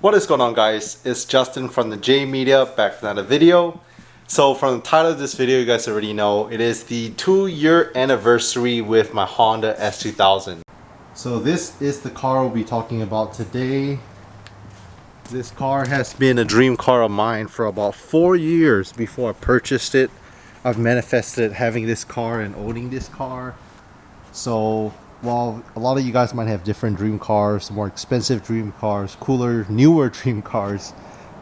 What is going on, guys? It's Justin from the J Media, back with another video. So from the title of this video, you guys already know it is the 2-year anniversary with my Honda S2000. So this is the car we'll be talking about today. This car has been a dream car of mine for about 4 years before I purchased it. I've manifested having this car and owning this car. So while a lot of you guys might have different dream cars, more expensive dream cars, cooler, newer dream cars,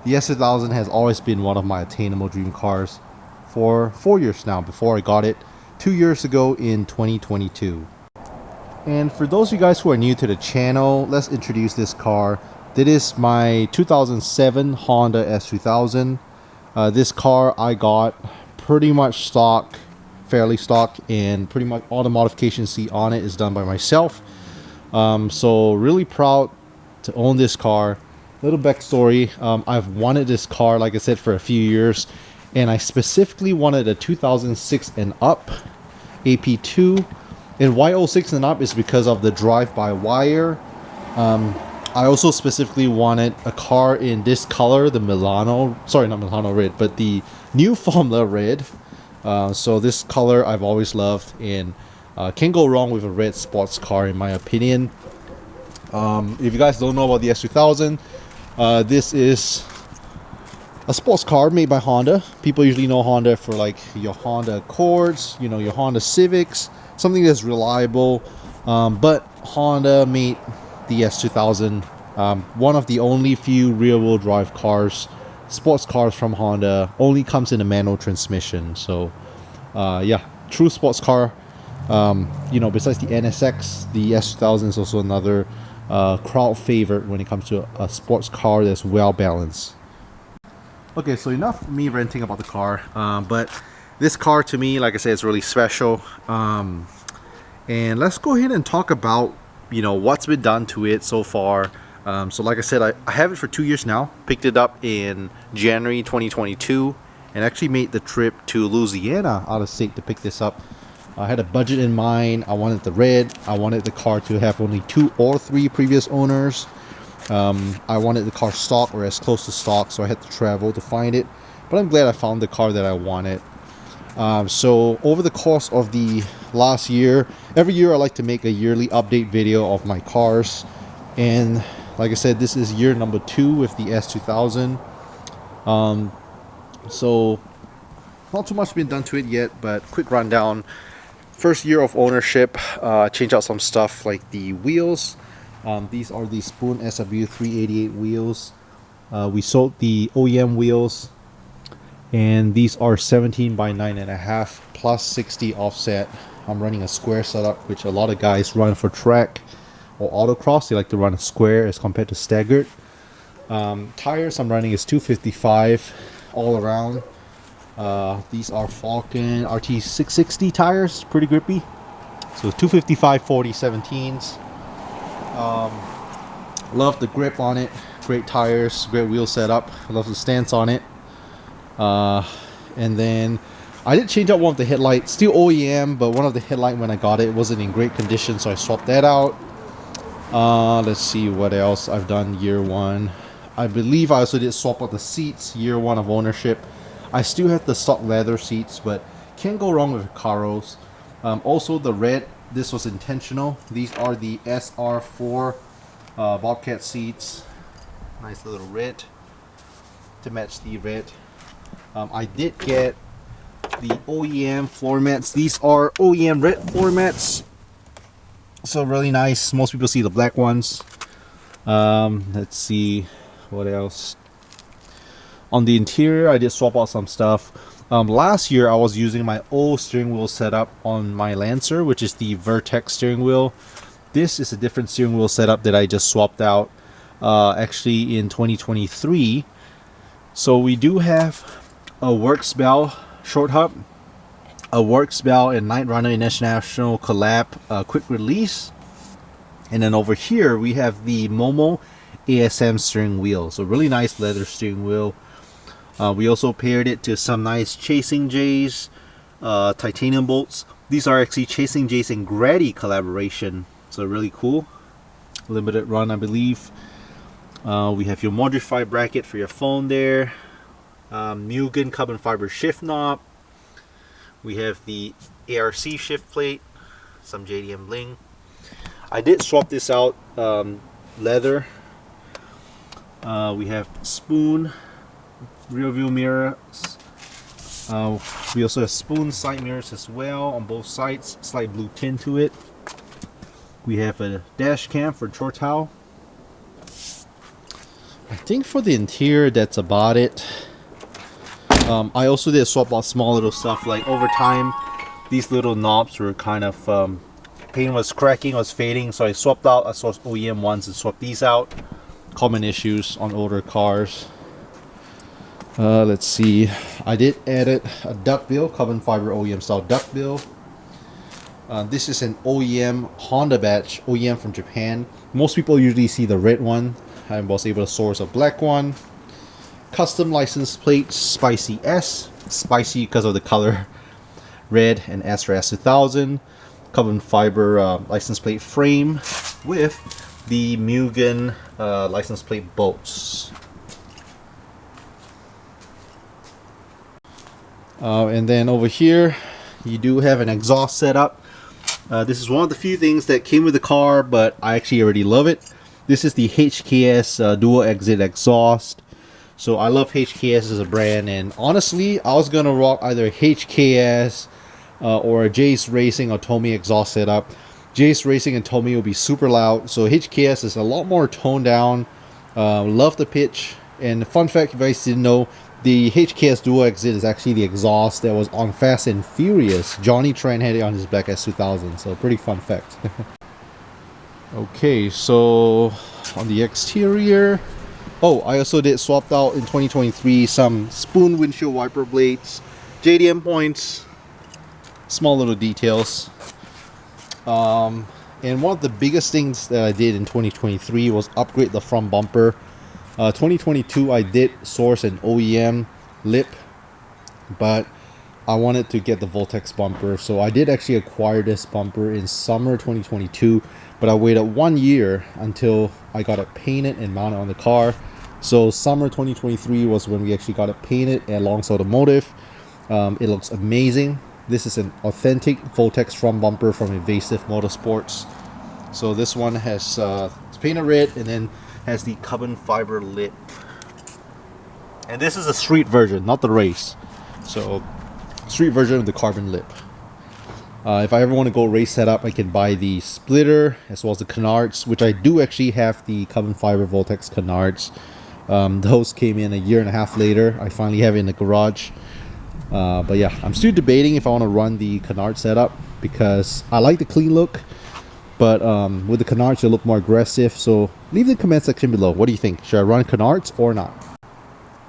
the S2000 has always been one of my attainable dream cars for 4 years now, before I got it 2 years ago in 2022. And for those of you guys who are new to the channel, let's introduce this car. That is my 2007 Honda S2000. This car I got pretty much stock, fairly stock, and pretty much all the modifications you see on it is done by myself. So really proud to own this car. Little backstory, I've wanted this car, like I said, for a few years, and I specifically wanted a 2006 and up AP2. And why 06 and up is because of the drive-by-wire. I also specifically wanted a car in this color, the Milano, sorry, not Milano red, but the new Formula red. So this color I've always loved, and can't go wrong with a red sports car in my opinion. If you guys don't know about the S2000, this is a sports car made by Honda. People usually know Honda for like your Honda Accords, you know, your Honda Civics, something that's reliable. But Honda made the S2000, one of the only few rear-wheel drive cars, sports cars from Honda. Only comes in a manual transmission. So yeah, true sports car. You know, besides the NSX, the S2000 is also another crowd favorite when it comes to a sports car that's well balanced. Okay, so enough me ranting about the car, but this car to me, like I said, is really special. And let's go ahead and talk about, you know, what's been done to it so far. So like I said, I have it for 2 years now. Picked it up in January 2022 and actually made the trip to Louisiana out of state to pick this up. I had a budget in mind. I wanted the red. I wanted the car to have only 2 or 3 previous owners. I wanted the car stock or as close to stock, so I had to travel to find it. But I'm glad I found the car that I wanted. So over the course of the last year, every year I like to make a yearly update video of my cars. And like I said, this is year number 2 with the S2000. So not too much been done to it yet, but quick rundown. First year of ownership, changed out some stuff like the wheels. These are the Spoon SW388 wheels. We sold the OEM wheels, and these are 17 by 9.5 plus 60 offset. I'm running a square setup, which a lot of guys run for track or autocross. They like to run a square as compared to staggered. Tires I'm running is 255 all around. These are Falcon RT660 tires, pretty grippy. So 255 40 17s. Love the grip on it. Great tires, great wheel setup. Love the stance on it. And then I did change out one of the headlights, still OEM, but one of the headlights when I got it wasn't in great condition, so I swapped that out. Let's see what else I've done year 1. I believe I also did swap out the seats year 1 of ownership. I still have the stock leather seats, but can't go wrong with Caros. Also the red, this was intentional. These are the SR4 Bobcat seats. Nice little red to match the red. I did get the OEM floor mats. These are OEM red floor mats, so really nice. Most people see the black ones. Let's see what else. On the interior, I did swap out some stuff. Last year I was using my old steering wheel setup on my Lancer, which is the Vertex steering wheel. This is a different steering wheel setup that I just swapped out actually in 2023. So we do have a Works Bell short hub, a Works Bell and Night Runner International collab quick release, and then over here we have the Momo ASM steering wheel. So really nice leather steering wheel. We also paired it to some nice Chasing J's titanium bolts. These are actually Chasing J's and Grady collaboration, so really cool. Limited run, I believe. We have your modified bracket for your phone there. Mugen carbon fiber shift knob. We have the ARC shift plate, some JDM bling. I did swap this out, leather. We have spoon, rear view mirrors. We also have spoon side mirrors as well on both sides, slight blue tint to it. We have a dash cam for chore towel. I think for the interior that's about it. I also did swap out small little stuff, like over time these little knobs were kind of paint was cracking, was fading, so I swapped out. I sourced OEM ones and swapped these out. Common issues on older cars. Let's see, I did edit a duckbill, carbon fiber OEM style duckbill. This is an OEM Honda batch, OEM from Japan. Most people usually see the red one. I was able to source a black one. Custom license plate, Spicy S. Spicy because of the color red, and S for S2000. Carbon fiber license plate frame with the Mugen license plate bolts. And then over here you do have an exhaust setup. This is one of the few things that came with the car, but I actually already love it. This is the HKS dual exit exhaust. So I love HKS as a brand, and honestly I was gonna rock either HKS or a Jace Racing or Tomy exhaust setup. Jace Racing and Tomy will be super loud, so HKS is a lot more toned down. Love the pitch. And fun fact, if you guys didn't know, the HKS dual exit is actually the exhaust that was on Fast and Furious. Johnny Tran had it on his black S2000, so pretty fun fact. Okay, so on the exterior, oh, I also did swapped out in 2023 some spoon windshield wiper blades, JDM points, small little details. And one of the biggest things that I did in 2023 was upgrade the front bumper. 2022 I did source an OEM lip, but I wanted to get the Voltex bumper, so I did actually acquire this bumper in summer 2022, but I waited 1 year until I got it painted and mounted on the car. So summer 2023 was when we actually got it painted at Long's Automotive. It looks amazing. This is an authentic Voltex front bumper from Invasive Motorsports. So this one has it's painted red and then has the carbon fiber lip. And this is a street version, not the race. So street version of the carbon lip. If I ever want to go race setup, I can buy the splitter as well as the canards, which I do actually have the carbon fiber Voltex canards. Those came in a year and a half later. I finally have it in the garage. But yeah, I'm still debating if I want to run the canard setup because I like the clean look, but with the canards they look more aggressive. So leave the comment section below. What do you think? Should I run canards or not?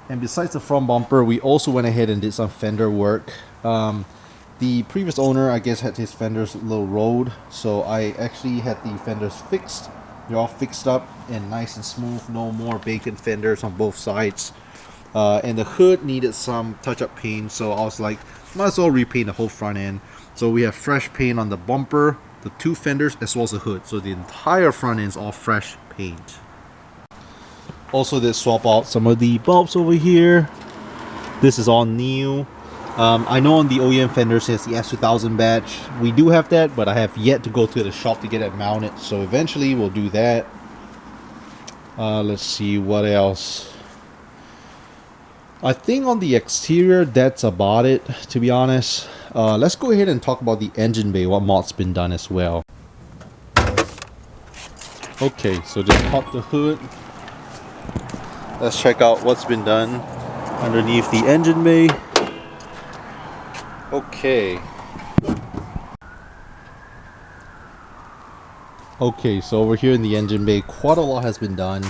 And besides the front bumper, we also went ahead and did some fender work. The previous owner, I guess, had his fenders a little rolled, so I actually had the fenders fixed. They're all fixed up and nice and smooth. No more bacon fenders on both sides. And the hood needed some touch-up paint, so I was like, might as well repaint the whole front end. So we have fresh paint on the bumper, the two fenders, as well as the hood. So the entire front end is all fresh paint. Also did swap out some of the bulbs over here. This is all new. I know on the OEM fenders it has the S2000 badge. We do have that, but I have yet to go to the shop to get it mounted. So eventually we'll do that. Let's see what else. I think on the exterior that's about it, to be honest. Let's go ahead and talk about the engine bay, what mod's been done as well. Okay, so just pop the hood. Let's check out what's been done underneath the engine bay. Okay. Okay, so over here in the engine bay, quite a lot has been done.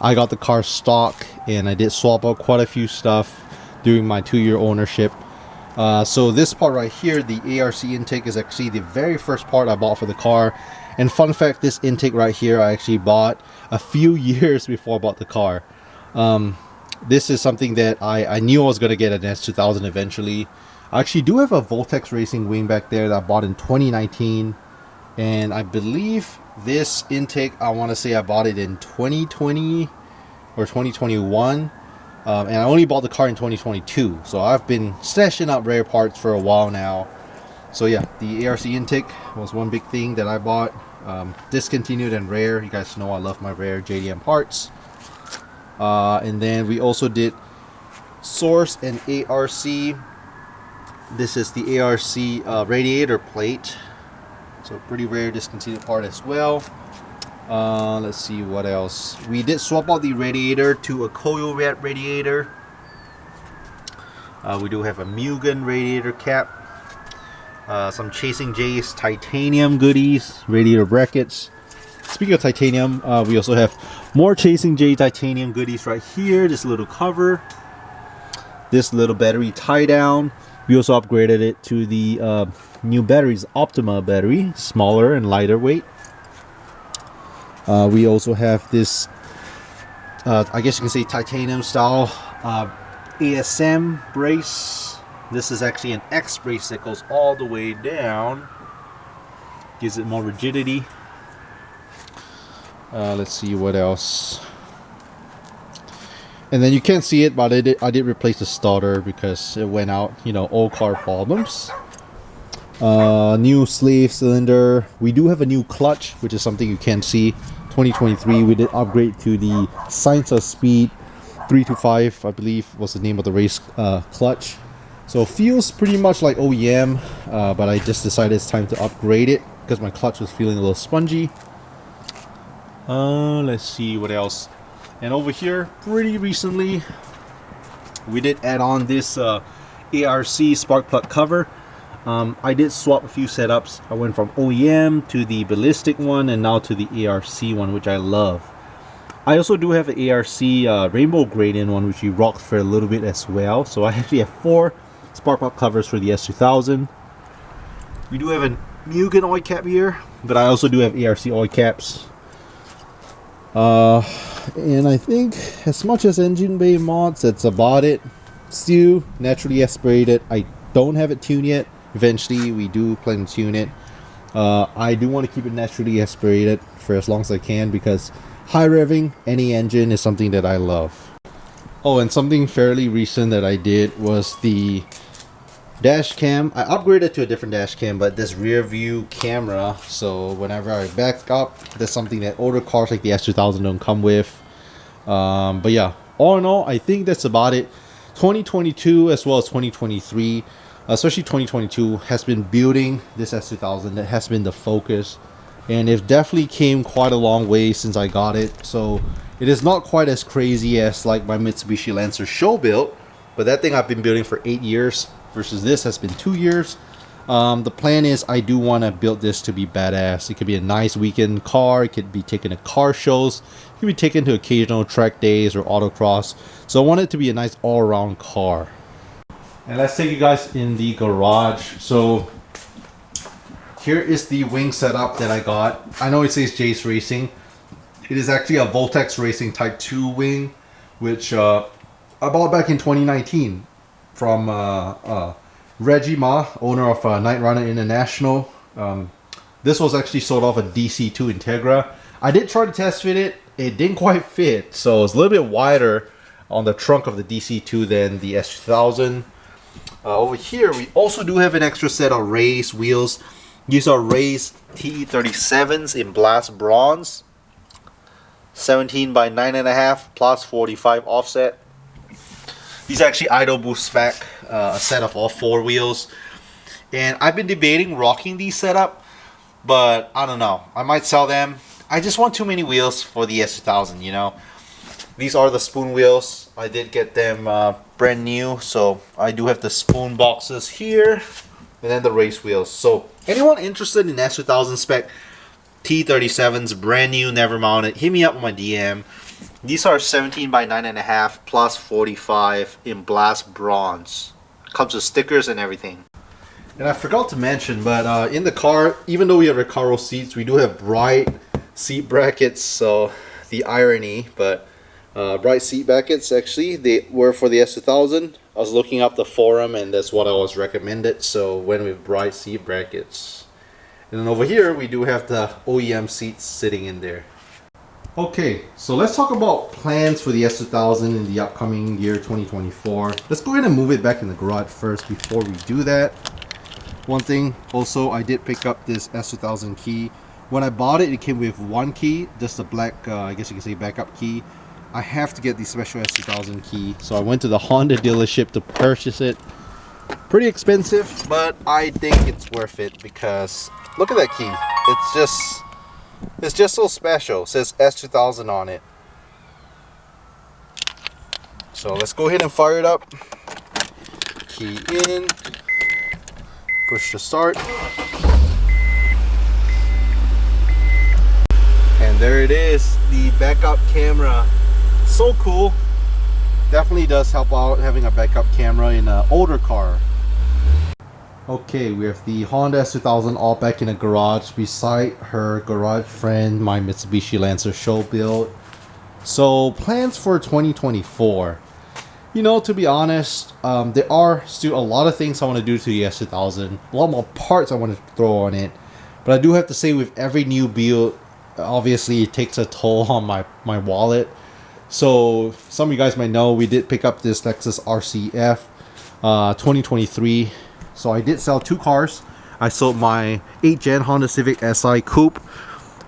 I got the car stock and I did swap out quite a few stuff during my 2-year ownership. So this part right here, the ARC intake, is actually the very first part I bought for the car. And fun fact, this intake right here I actually bought a few years before I bought the car. This is something that I knew I was going to get an S2000 eventually. I actually do have a Voltex Racing wing back there that I bought in 2019. And I believe this intake, I want to say I bought it in 2020 or 2021. And I only bought the car in 2022, so I've been stashing up rare parts for a while now. So yeah, the ARC intake was one big thing that I bought. Discontinued and rare. You guys know I love my rare JDM parts. And then we also did source and ARC. This is the ARC radiator plate. So pretty rare discontinued part as well. Let's see what else. We did swap out the radiator to a coil rat radiator. We do have a Mugen radiator cap. Some Chasing J's titanium goodies, radiator brackets. Speaking of titanium, we also have more Chasing J titanium goodies right here. This little cover. This little battery tie down. We also upgraded it to the new batteries, Optima battery, smaller and lighter weight. We also have this, I guess you can say titanium style ASM brace. This is actually an X brace that goes all the way down. Gives it more rigidity. Let's see what else. And then you can't see it, but I did replace the starter because it went out, you know, old car problems. New slave cylinder. We do have a new clutch, which is something you can't see. 2023, we did upgrade to the Science of Speed 325, I believe was the name of the race clutch. So it feels pretty much like OEM, but I just decided it's time to upgrade it because my clutch was feeling a little spongy. Let's see what else. And over here, pretty recently, we did add on this ARC spark plug cover. I did swap a few setups. I went from OEM to the ballistic one and now to the ARC one, which I love. I also do have an ARC rainbow gradient one, which we rocked for a little bit as well. So I actually have 4 spark plug covers for the S2000. We do have a Mugen oil cap here, but I also do have ARC oil caps. And I think as much as engine bay mods, that's about it. Still naturally aspirated. I don't have it tuned yet. Eventually we do plan to tune it. I do want to keep it naturally aspirated for as long as I can because high revving any engine is something that I love. Oh, and something fairly recent that I did was the dash cam. I upgraded to a different dash cam, but this rear view camera, so whenever I back up, that's something that older cars like the S2000 don't come with. But yeah, all in all, I think that's about it. 2022 as well as 2023, especially 2022, has been building this S2000. That has been the focus, and it definitely came quite a long way since I got it. So it is not quite as crazy as like my Mitsubishi Lancer show build, but that thing I've been building for 8 years versus this has been 2 years. The plan is I do want to build this to be badass. It could be a nice weekend car. It could be taken to car shows. It could be taken to occasional track days or autocross. So I want it to be a nice all-around car. And let's take you guys in the garage. So here is the wing setup that I got. I know it says Jace Racing. It is actually a Voltex Racing Type 2 wing, which I bought back in 2019 from Reggie Ma, owner of Night Runner International. This was actually sold off a DC2 Integra. I did try to test fit it. It didn't quite fit, so it's a little bit wider on the trunk of the DC2 than the S2000. Over here, we also do have an extra set of race wheels. These are race TE37s in blast bronze. 17 by 9.5 plus 45 offset. These are actually idle boost spec, a set of all 4 wheels. And I've been debating rocking these setup, but I don't know. I might sell them. I just want too many wheels for the S2000, you know. These are the spoon wheels. I did get them brand new, so I do have the spoon boxes here, and then the race wheels. So anyone interested in S2000 spec T37s, brand new, never mounted, hit me up on my DM. These are 17 by 9.5 plus 45 in blast bronze. Comes with stickers and everything. And I forgot to mention, but in the car, even though we have Recaro seats, we do have bright seat brackets. So the irony, but bright seat brackets, actually, they were for the S2000. I was looking up the forum and that's what I was recommended, so went with bright seat brackets. And then over here we do have the OEM seats sitting in there. Okay, so let's talk about plans for the S2000 in the upcoming year 2024. Let's go ahead and move it back in the garage first before we do that. One thing also, I did pick up this S2000 key. When I bought it, it came with one key, just a black, I guess you can say backup key. I have to get the special S2000 key, so I went to the Honda dealership to purchase it. Pretty expensive, but I think it's worth it because look at that key. It's just so special. It says S2000 on it. So let's go ahead and fire it up. Key in. Push to start. And there it is, the backup camera. So cool. Definitely does help out having a backup camera in an older car. Okay, we have the Honda S2000 all back in the garage beside her garage friend, my Mitsubishi Lancer show build. So plans for 2024. You know, to be honest, there are still a lot of things I want to do to the S2000. A lot more parts I want to throw on it. But I do have to say, with every new build, obviously it takes a toll on my wallet. So some of you guys might know we did pick up this Lexus RCF 2023. So I did sell two cars. I sold my 8th gen Honda Civic Si Coupe.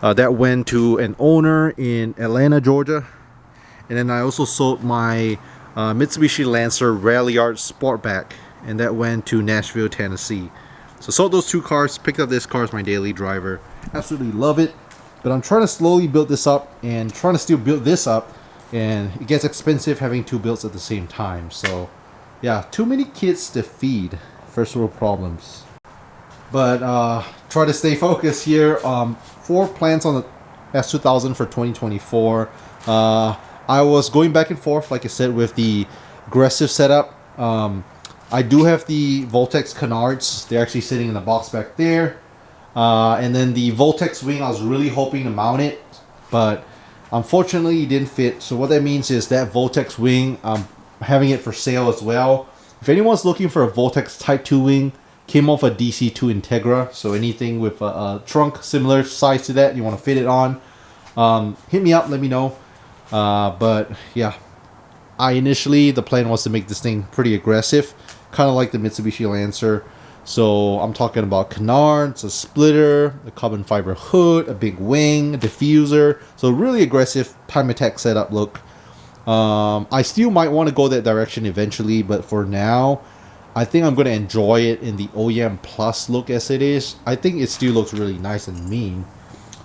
That went to an owner in Atlanta, Georgia. And then I also sold my Mitsubishi Lancer Rallispired Sportback. And that went to Nashville, Tennessee. So sold those two cars, picked up this car as my daily driver. Absolutely love it. But I'm trying to slowly build this up and trying to still build this up. And it gets expensive having two builds at the same time. So yeah, too many kids to feed. First world problems. But try to stay focused here. 4 plans on the S2000 for 2024. I was going back and forth, like I said, with the aggressive setup. I do have the Voltex canards. They're actually sitting in the box back there. And then the Voltex wing, I was really hoping to mount it, but unfortunately it didn't fit. So what that means is that Voltex wing, I'm having it for sale as well. If anyone's looking for a Voltex Type 2 wing, came off a DC2 Integra, so anything with a trunk similar size to that you want to fit it on, hit me up, let me know. But yeah, the plan was to make this thing pretty aggressive, kind of like the Mitsubishi Lancer. So I'm talking about canards, a splitter, a carbon fiber hood, a big wing, a diffuser. So really aggressive time attack setup look. I still might want to go that direction eventually, but for now, I think I'm going to enjoy it in the OEM Plus look as it is. I think it still looks really nice and mean.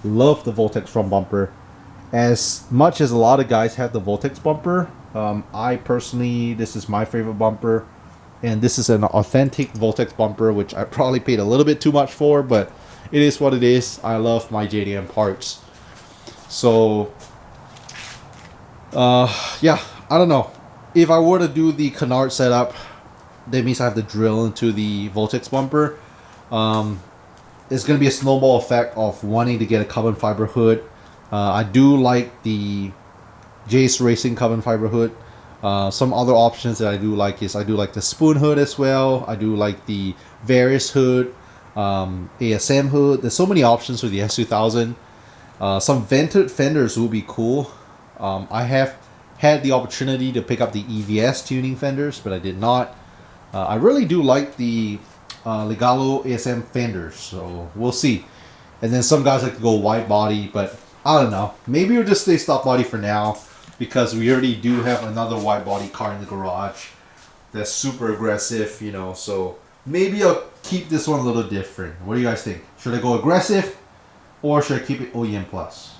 Love the Voltex front bumper. As much as a lot of guys have the Voltex bumper, I personally, this is my favorite bumper. And this is an authentic Voltex bumper, which I probably paid a little bit too much for, but it is what it is. I love my JDM parts. So yeah, I don't know. If I were to do the canard setup, that means I have to drill into the Voltex bumper. It's going to be a snowball effect of wanting to get a carbon fiber hood. I do like the Jace Racing carbon fiber hood. Some other options that I do like is I do like the spoon hood as well. I do like the Various hood, ASM hood. There's so many options for the S2000. Some vented fenders would be cool. I have had the opportunity to pick up the EVS tuning fenders, but I did not. I really do like the Legalo ASM fenders, so we'll see. And then some guys like to go wide body, but I don't know. Maybe we'll just stay stock body for now, because we already do have another wide body car in the garage that's super aggressive, you know, so maybe I'll keep this one a little different. What do you guys think? Should I go aggressive, or should I keep it OEM Plus?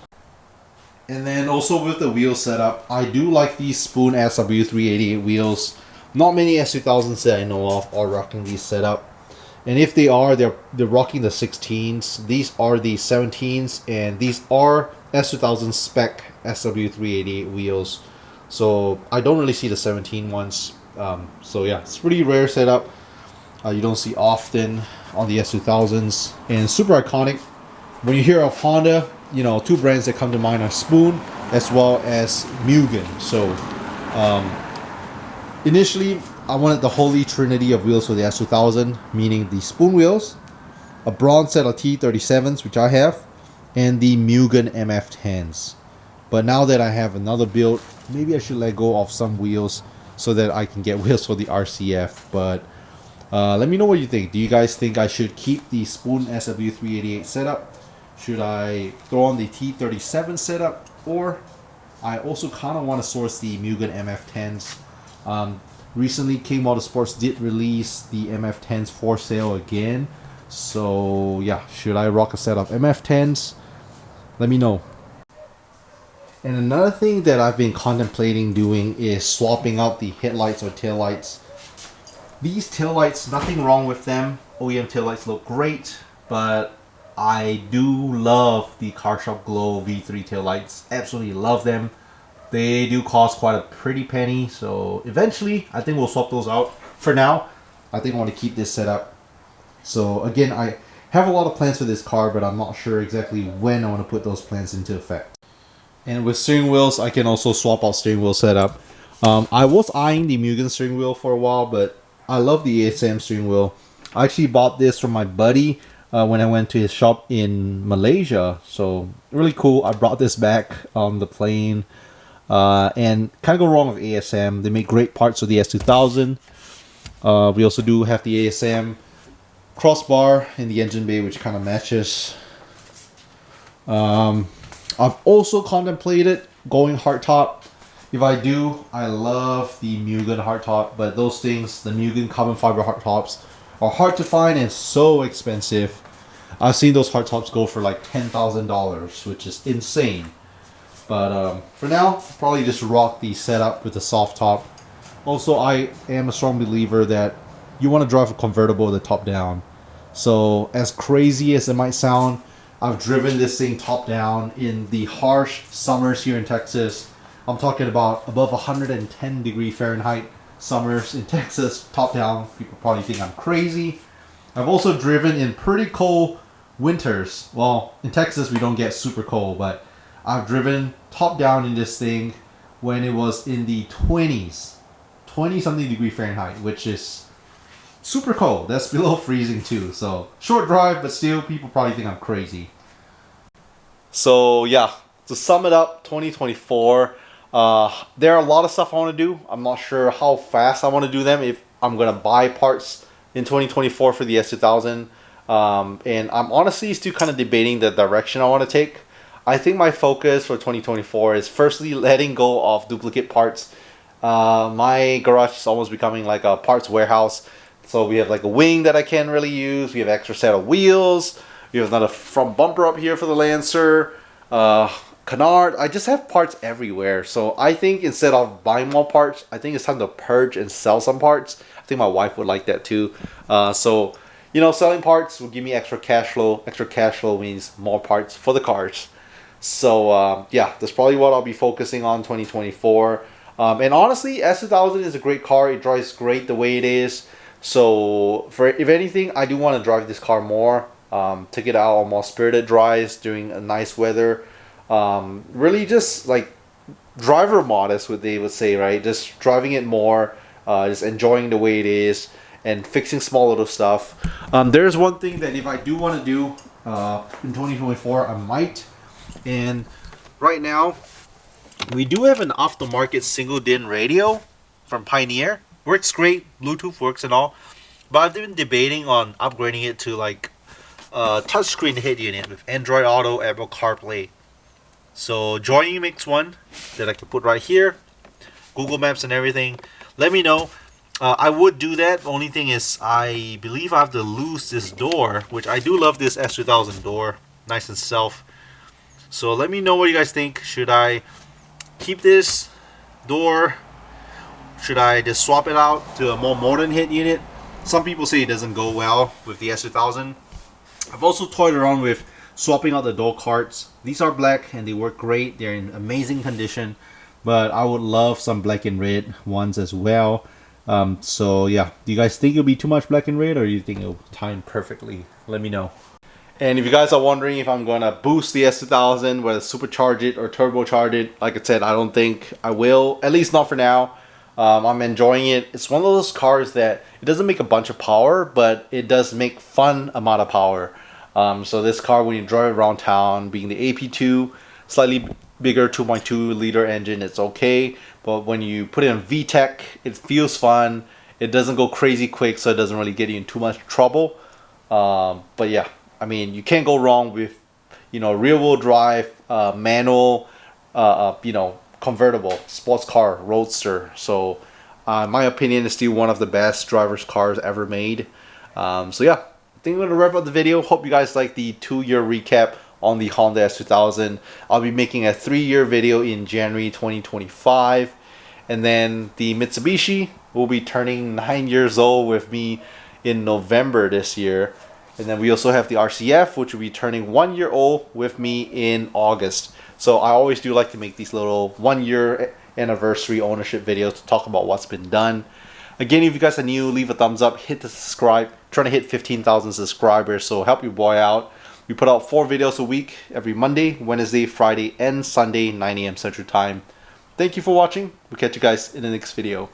And then also with the wheel setup, I do like these Spoon SW388 wheels. Not many S2000s that I know of are rocking these setup. And if they are, they're rocking the 16s. These are the 17s, and these are S2000 spec SW388 wheels. So I don't really see the 17 ones. So yeah, it's pretty rare setup. You don't see often on the S2000s, and super iconic. When you hear of Honda, you know, two brands that come to mind are Spoon as well as Mugen. So initially I wanted the holy trinity of wheels for the S2000, meaning the Spoon wheels, a bronze set of T37s, which I have, and the Mugen MF10s. But now that I have another build, maybe I should let go of some wheels so that I can get wheels for the RCF. But let me know what you think. Do you guys think I should keep the Spoon SW388 setup? Should I throw on the T37 setup? Or I also kind of want to source the Mugen MF10s. Recently, King Motorsports did release the MF10s for sale again. So yeah, should I rock a set of MF10s? Let me know. And another thing that I've been contemplating doing is swapping out the headlights or taillights. These taillights, nothing wrong with them. OEM taillights look great, but I do love the CarShop Glow V3 taillights. Absolutely love them. They do cost quite a pretty penny, so eventually I think we'll swap those out. For now, I think I want to keep this setup. So again, I have a lot of plans for this car, but I'm not sure exactly when I want to put those plans into effect. And with steering wheels, I can also swap out steering wheel setup. I was eyeing the Mugen steering wheel for a while, but I love the ASM steering wheel. I actually bought this from my buddy when I went to his shop in Malaysia. So really cool. I brought this back on the plane. And can't go wrong with ASM. They make great parts of the S2000. We also do have the ASM crossbar in the engine bay, which kind of matches. I've also contemplated going hardtop. If I do, I love the Mugen hardtop, but those things, the Mugen carbon fiber hardtops, are hard to find and so expensive. I've seen those hardtops go for like $10,000, which is insane. But for now, probably just rock the setup with the soft top. Also, I am a strong believer that you want to drive a convertible with the top down. So as crazy as it might sound, I've driven this thing top down in the harsh summers here in Texas. I'm talking about above 110 degree Fahrenheit summers in Texas, top down. People probably think I'm crazy. I've also driven in pretty cold winters. Well, in Texas we don't get super cold, but I've driven top down in this thing when it was in the 20s, 20 something degree Fahrenheit, which is super cold. That's below freezing too. So short drive, but still people probably think I'm crazy. So yeah, to sum it up, 2024, there are a lot of stuff I want to do. I'm not sure how fast I want to do them, if I'm going to buy parts in 2024 for the S2000. And I'm honestly still kind of debating the direction I want to take. I think my focus for 2024 is firstly letting go of duplicate parts. My garage is almost becoming like a parts warehouse. So we have like a wing that I can't really use. We have extra set of wheels. We have another front bumper up here for the Lancer. Canard. I just have parts everywhere. So I think instead of buying more parts, I think it's time to purge and sell some parts. I think my wife would like that too. So, you know, selling parts will give me extra cash flow. Extra cash flow means more parts for the cars. So yeah, that's probably what I'll be focusing on 2024. And honestly, S2000 is a great car. It drives great the way it is. So for if anything, I do want to drive this car more. Take it out on more spirited drives during a nice weather. Really just like driver modest, what they would say, right? Just driving it more, just enjoying the way it is and fixing small little stuff. There's one thing that if I do want to do in 2024, I might. And right now, we do have an off-the-market single DIN radio from Pioneer. Works great, Bluetooth works and all. But I've been debating on upgrading it to like a touchscreen head unit with Android Auto, Apple CarPlay. So join Mix one that I can put right here, Google Maps and everything. Let me know. I would do that. The only thing is I believe I have to lose this door, which I do love this S2000 door. Nice and self. So let me know what you guys think. Should I keep this door? Should I just swap it out to a more modern head unit? Some people say it doesn't go well with the S2000. I've also toyed around with swapping out the door cards. These are black and they work great. They're in amazing condition. But I would love some black and red ones as well. So yeah, do you guys think it'll be too much black and red, or do you think it'll time perfectly? Let me know. And if you guys are wondering if I'm going to boost the S2000, whether supercharge it or turbocharge it, like I said, I don't think I will, at least not for now. I'm enjoying it. It's one of those cars that it doesn't make a bunch of power, but it does make fun amount of power. So this car, when you drive around town, being the AP2, slightly bigger 2.2 liter engine, it's okay. But when you put it in VTEC, it feels fun. It doesn't go crazy quick, so it doesn't really get you in too much trouble. But yeah, I mean, you can't go wrong with, you know, rear wheel drive, manual, you know, convertible, sports car, roadster. So, in my opinion, it's still one of the best driver's cars ever made. So yeah, I think I'm gonna wrap up the video. Hope you guys like the 2-year recap on the Honda S2000. I'll be making a 3-year video in January 2025, and then the Mitsubishi will be turning 9 years old with me in November this year. And then we also have the RCF, which will be turning 1 year old with me in August. So I always do like to make these little 1-year anniversary ownership videos to talk about what's been done. Again, if you guys are new, leave a thumbs up, hit the subscribe. Trying to hit 15,000 subscribers, so help your boy out. We put out 4 videos a week, every Monday, Wednesday, Friday, and Sunday, 9 a.m. Central Time. Thank you for watching. We'll catch you guys in the next video.